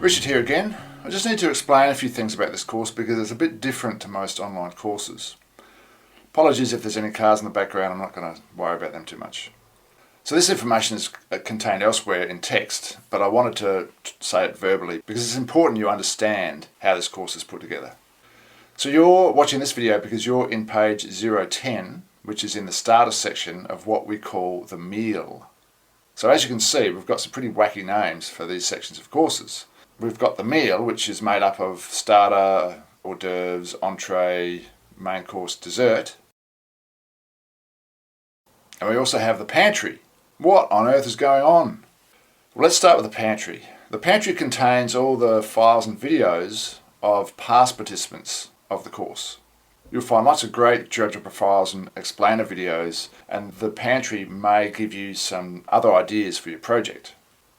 Richard here again. I just need to explain a few things about this course because it's a bit different to most online courses. Apologies if there's any cars in the background, I'm not going to worry about them too much. So this information is contained elsewhere in text, but I wanted to say it verbally because it's important you understand how this course is put together. So you're watching this video because you're in page 010, which is in the starter section of what we call the meal. So as you can see, we've got some pretty wacky names for these sections of courses. We've got the meal, which is made up of starter, hors d'oeuvres, entree, main course, dessert. And we also have the pantry. What on earth is going on? Well, let's start with the pantry. The pantry contains all the files and videos of past participants of the course. You'll find lots of great GeoGebra files and explainer videos, and the pantry may give you some other ideas for your project.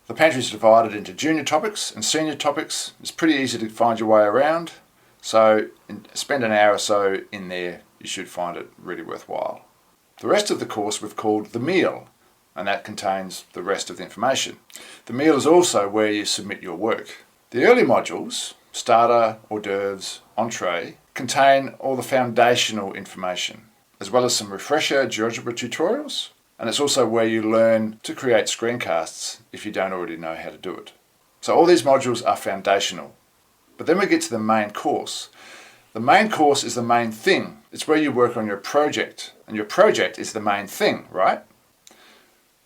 The pantry is divided into junior topics and senior topics. It's pretty easy to find your way around, so spend an hour or so in there. You should find it really worthwhile. The rest of the course we've called the meal, and that contains the rest of the information. The meal is also where you submit your work. The early modules, starter, hors d'oeuvres, entree, contain all the foundational information, as well as some refresher GeoGebra tutorials, and it's also where you learn to create screencasts if you don't already know how to do it. So all these modules are foundational. But then we get to the main course. The main course is the main thing. It's where you work on your project, and your project is the main thing, right?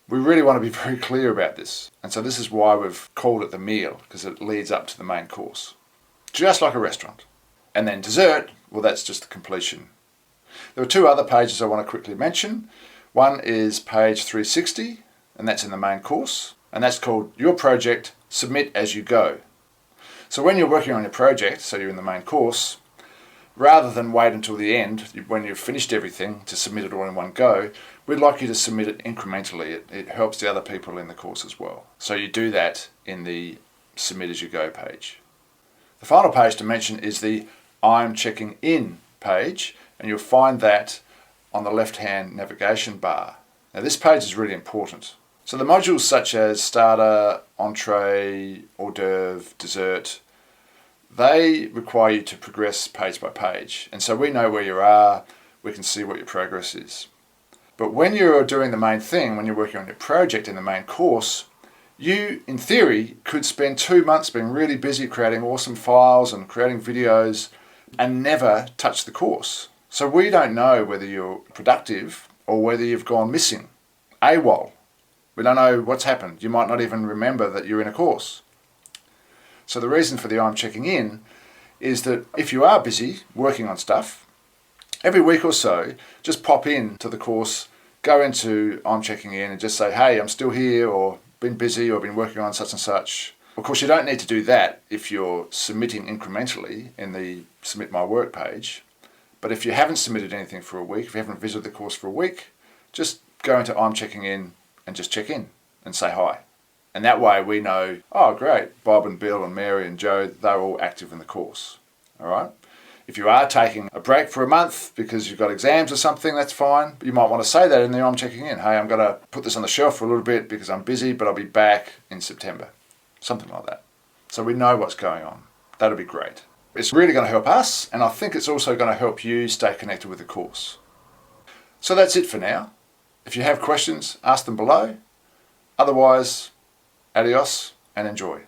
We really want to be very clear about this, and so this is why we've called it the meal, because it leads up to the main course. Just like a restaurant. And then dessert, well, that's just the completion. There are two other pages I want to quickly mention. One is page 360, and that's in the main course, and that's called Your Project, Submit As You Go. So when you're working on your project, so you're in the main course, rather than wait until the end, when you've finished everything, to submit it all in one go, we'd like you to submit it incrementally. It helps the other people in the course as well. So you do that in the Submit As You Go page. The final page to mention is the I'm checking in page, and you'll find that on the left-hand navigation bar. Now this page is really important. So the modules such as starter, entree, hors d'oeuvre, dessert, they require you to progress page by page. And so we know where you are, we can see what your progress is. But when you're doing the main thing, when you're working on your project in the main course, you, in theory, could spend 2 months being really busy creating awesome files and creating videos and never touch the course. So we don't know whether you're productive or whether you've gone missing. AWOL. We don't know what's happened. You might not even remember that you're in a course. So the reason for the I'm checking in is that if you are busy working on stuff, every week or so, just pop in to the course, go into I'm checking in and just say, hey, I'm still here, or been busy, or been working on such and such. Of course, you don't need to do that if you're submitting incrementally in the Submit My Work page. But if you haven't submitted anything for a week, if you haven't visited the course for a week, just go into I'm checking in and just check in and say hi. And that way we know, oh great, Bob and Bill and Mary and Joe, they're all active in the course. All right? If you are taking a break for a month because you've got exams or something, that's fine. But you might want to say that in the I'm checking in. Hey, I'm going to put this on the shelf for a little bit because I'm busy, but I'll be back in September. Something like that. So we know what's going on. That'll be great. It's really going to help us, and I think it's also going to help you stay connected with the course. So that's it for now. If you have questions, ask them below. Otherwise, adios and enjoy.